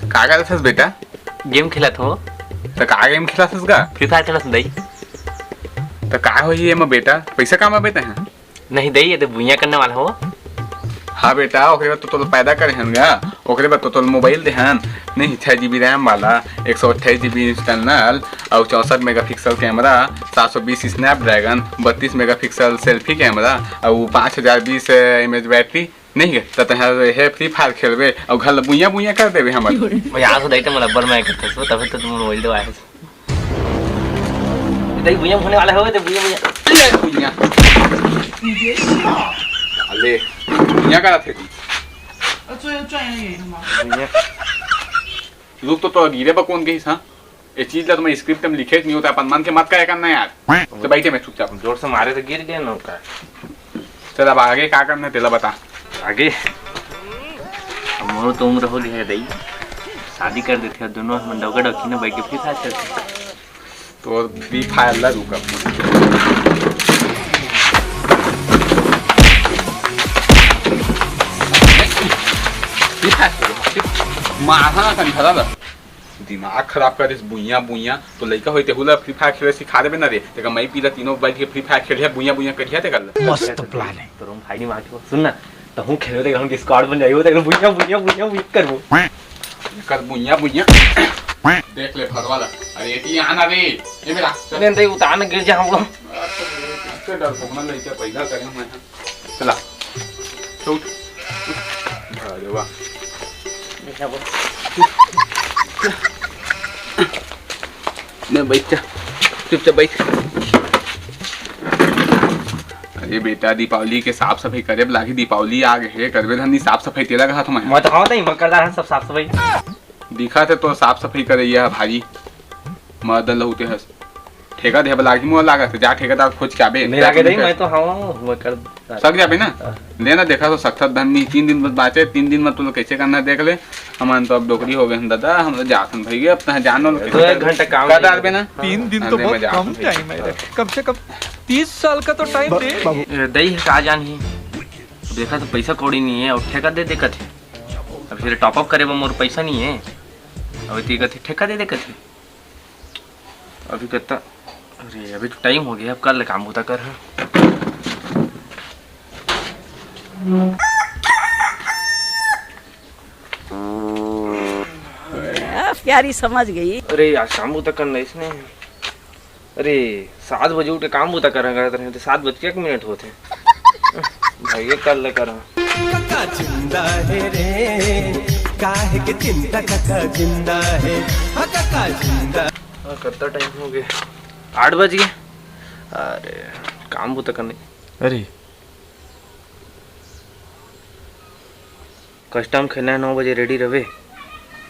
का करत हस बेटा? गेम खेलत हो। तो का गेम खेलत हस गा? फ्री फायर खेलत दई। तो का होई एमा बेटा? पैसा कमा बेटा है? नहीं दई, ये तो भुइया करने वाला हो। हाँ बेटा, ओकरे बाद तो पैदा करे हन गा। ओकरे बाद तो मोबाइल दे हन नहीं 6 GB रैम वाला, 128 GB इंटरनल और 64 megapixel camera, 720 Snapdragon, 32 megapixel selfie camera और 5020 mAh बैटरी नहीं है। तो हे फ्री फायर खेलबे और घर बुइया बुइया कर देबे हमर। मैं यहाँ से दई तो मला बर मैं करत हो, तब तो तुम मोबाइल दे आए हो। दई भुइया होने वाला हो, तो भुइया बुइया अले बुइया का थे लोग तो गिरे बा कौन गई हां। ये चीज ला तो मैं स्क्रिप्ट में लिखे नहीं होता, अपन मन के मत क्या करना यार। तो बैठे मैं चुपचाप, जोर से मारे तो गिर गए ना का। चल अब आगे क्या करना तेला बता। आगे मोर तो उम्र हो गई है दई, शादी कर देते हैं दोनों। हम डोगा डोकी ना बैठ के फ्री फायर खेलते। तो फ्री फायर ला रुका मारना कंठला दा दिमाग खराब कर इस बुइया बुइया। तो लइका होइते हुला फ्री फायर खेले सिखा देबे ना रे। तेका मई पीला तीनों बैठ के फ्री फायर खेलिया बुइया बुइया करिया ते कर। मस्त प्लान है। तो हम फाइटिंग मार के सुन ना, तो हम खेले थे, हम की स्क्वाड बन जाइयो, तो बुइया बुइया बुइया बुइया करबो कर बुइया बुइया। देख ले फर वाला। अरे ये आना रे ये मेरा चले दई उतार न गिर जा हम लोग। इससे डर फोकना लइका पैदा करे मैं। चला उठ अरे वाह नहीं बैठ जा, चुपचाप बैठ। अरे बेटा दीपावली के साफ सफाई करे लागी। दीपावली आ गए करबे धनी साफ सफाई तेरा का हाथ में मैं तो हां नहीं मकरदार सब साफ सफाई दिखा थे तो साफ सफाई करे ये भारी मदन लहुते हस ठेका दे लागी मोह लागा जा ठेकेदार खोज के आबे नहीं लागे नहीं। मैं तो हां मकर सक जाबे ना लेना। देखा तो सख्त धनी 3 दिन बस बाचे। 3 दिन में तू कैसे करना देख ले। हमन तो अब डोकरी हो गए दादा, हम तो जासन भई गए अपना जानो। तो 1 घंटा काम कर डालबे ना। 3 दिन तो बहुत कम टाइम है, कम से कम 30 साल का तो टाइम दे। दई का जानी देखा तो पैसा कौड़ी नहीं है और ठेका दे देखत है। अब फिर टॉप अप करे मोर पैसा नहीं है। अब ती कथी ठेका दे देखत है। अभी कहता अरे अभी तो टाइम हो गया, अब कर ले काम होता कर। प्यारी समझ गई। अरे यार काम होता करना इसने। अरे 7 बजे उठ के काम होता कर रहे तो 7 बज के 1 मिनट होते भाई ये कर ले कर। काका जिंदा है रे, काहे के चिंता काका जिंदा है, काका जिंदा। कितना टाइम हो गया? 8 बज गए। अरे काम तो करने। अरे कस्टम खेलना है 9 बजे रेडी रहे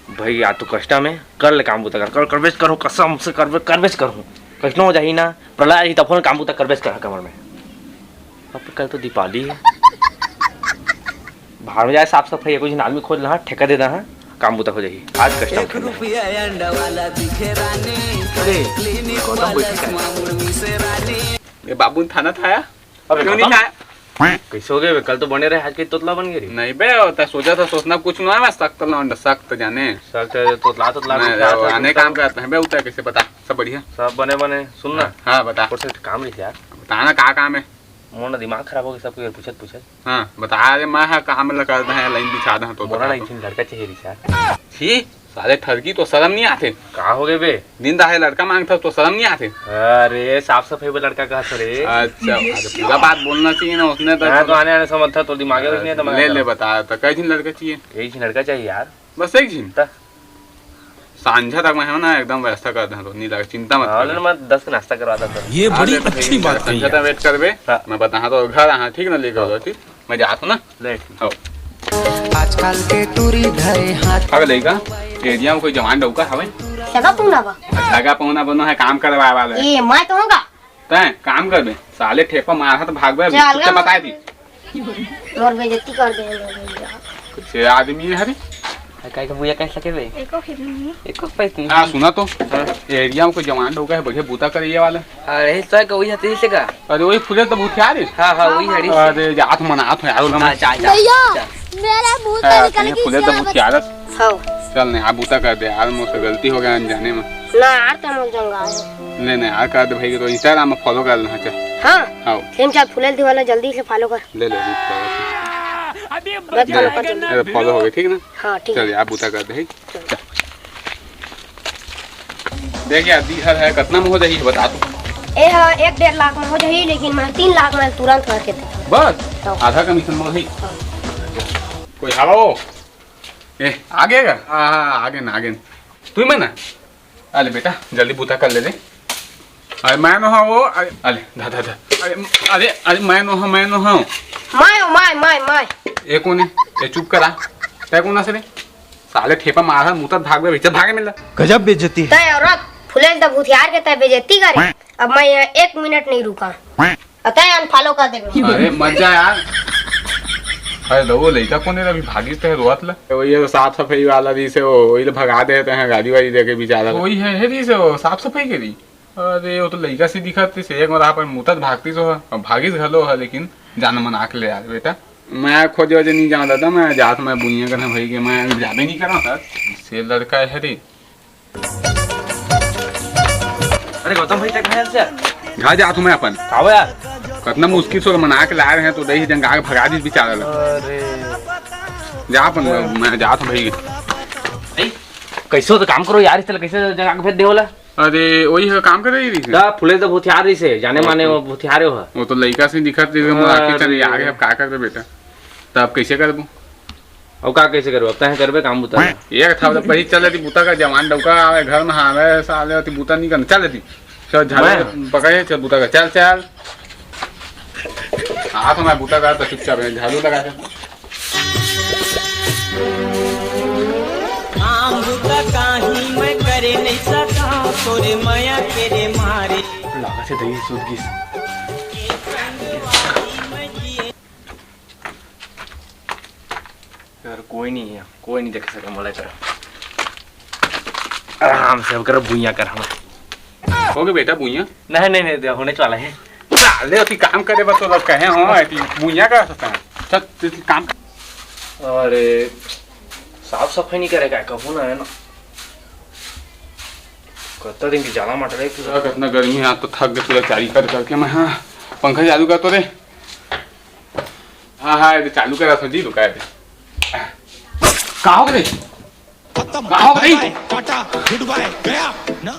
भाई। या तो कस्टम है कर ले काम बुता कर करबेश करो कसम से करबेश करूँ। कस्टम हो जाही ना प्रलय ही तब काम बुता करबेश कर कमर में। अब कल तो दीपावली है, बाहर में जाए साफ सफाई कुछ आदमी खोज रहा ठेका दे रहा काम बुता हो जाही। आज कस्टम ये बाबू थाना था अब क्यों नहीं खाया? कैसे हो गए? कल तो बने रहे, आज के तोतला बन गई। नहीं बे होता सोचा था सोचना कुछ ना है। सख्त लौंडा सख्त जाने सख्त तोतला आने काम करता है बे। उतना कैसे पता? सब बढ़िया सब बने सुनना। हाँ बता काम नहीं यार, बताना का काम है। मोना दिमाग खराब हो गया सब कुछ पूछत। हाँ बता रे मैं काम में लगा है लाइन बिछा दा तो मोना नहीं लड़का चाहिए यार। छी साले ठरकी तो शर्म नहीं आते। कहा हो गए बे? दिन दहाड़े लड़का मांगता तो शर्म नहीं आते। अरे साफ सफाई में लड़का कहा था रे। अच्छा पूरा बात बोलना चाहिए ना उसने तो आने समझ था तो दिमाग में नहीं ले ले बता। तो कई दिन लड़का चाहिए? एक लड़का चाहिए यार, बस एक दिन। सांझा तक मैं ना एकदम व्यवस्था कर दूं तो नहीं लगा चिंता मत कर। मैं 10 का नाश्ता करवाता था। ये बड़ी अच्छी बात है। संझा तक वेट करबे मैं बता तो घर आ ठीक ना लेकर ठीक मैं जाता ना ले। आजकल के टूरी धरे हाथ अगर लेगा एरिया में कोई जवान डौका हवे सगा पुना बा सगा पहुना बनो है काम करवाए वाला ए मैं तो होगा तै काम करबे साले ठेपा मारा तो भागबे कुछ बता दी और बेइज्जती कर दे कुछ आदमी है रे काय का बुया कैसे सके बे एको पैसे हां सुना तो एरिया में कोई जवान डौका है बढ़िया बूता करिए वाला। अरे तो का वही हते से का? अरे वही फुले तो भूत यार। हां वही हड़ी। अरे जात मनात हो यार भैया मेरा मुंह से निकल फुले तो भूत यार। हां चल नहीं आप बूता कर दे यार, मुझसे गलती हो गया अनजाने में। ना यार तुम लोग जंगा नहीं नहीं यार कर दे भाई, तो इंस्टाग्राम में फॉलो कर लेना। चल हाँ आओ फिल्म चल फुलेल दीवाना जल्दी से फॉलो कर। ले ले मैं फॉलो कर दूंगा। फॉलो हो गया ठीक ना। हाँ ठीक चल है। यार बूता कर दे। चल देख यार दी है कितना में हो जाएगी बता तू। ए हाँ 1-1.5 लाख में हो जाए, लेकिन मैं 3 लाख में तुरंत करके दे। बस आधा कमीशन में भाई। कोई हवा हो ए आगे का हाँ आगे ना आगे तू ही मैं ना। अरे बेटा जल्दी बूता कर ले दे। अरे मैं न वो अरे अरे धा धा धा अरे अरे अरे मैं न हूँ माय ये कौन है ये चुप करा तय कौन से रे साले ठेपा मारा मुँह तक भाग भीतर भागे मिल गजब बेइज्जती है। तय औरत फुलेल द भूतियार के तय बेइज्जती करे। अब मैं यहाँ 1 मिनट नहीं रुका, तय अनफॉलो कर देगा। अरे मत जा यार। अरे दो लड़का कौन है अभी भागी तो रोत ला वही है साफ सफाई वाला दी से वही भगा देते हैं गाड़ी वाड़ी देके बेचारा वही है दी से वो साफ सफाई के दी। अरे वो तो लड़का सी दिखती से एक बार आप मुँह तक भागती तो है भागीस घलो है, लेकिन जान मना के ले यार बेटा। मैं खोजे वजह नहीं जानता था, मैं जात मैं बुनिया करना भाई के मैं जाबे नहीं करा था से लड़का है रे। अरे गौतम भाई तक है से घर जा मैं अपन आओ यार। कितना मुश्किल से मना के ला रहे हैं तो दही जंग आगे भगा दी बेचारा ला। अरे जा अपन मैं जात भाई। कैसे तो काम करो यार, इस तरह कैसे जगह भेज दे होला। अरे वही है काम कर रही थी दा फुले तो भूतियार रही से जाने माने वो भूतियारे हो। वो तो लड़का से दिखत चले आगे अब का कर बेटा तब कैसे कर दूं अब का कैसे करो, अब तय करबे काम बुता एक था पही चल रही बूता का जवान डौका आवे घर में हावे साले होती बूता नहीं करना चल रही चल झाले पकाए चल बूता का चल चल हाथ में बूता का तो चुपचाप झाड़ू लगा के काम बुता काही मैं करे नहीं सका तोरे माया तेरे मारे लगा से दही सूद की यार कोई नहीं है, कोई नहीं देख सका मलाई कर आराम से कर भुइया कर हम हो गए बेटा बुइया नहीं नहीं नहीं होने वाला है। साले होती काम करे बस तो कहे हो बुइया का सकता है चल काम। अरे साफ सफाई नहीं करेगा कबू ना है ना कितना दिन की जाला मट रही है। कितना गर्मी है तो थक गए पूरा चारी कर करके मैं। हाँ पंखा चालू कर तो रे। हाँ हाँ चालू करा समझी रुका कहाँ हो गए टाटा गुड बाय गया ना।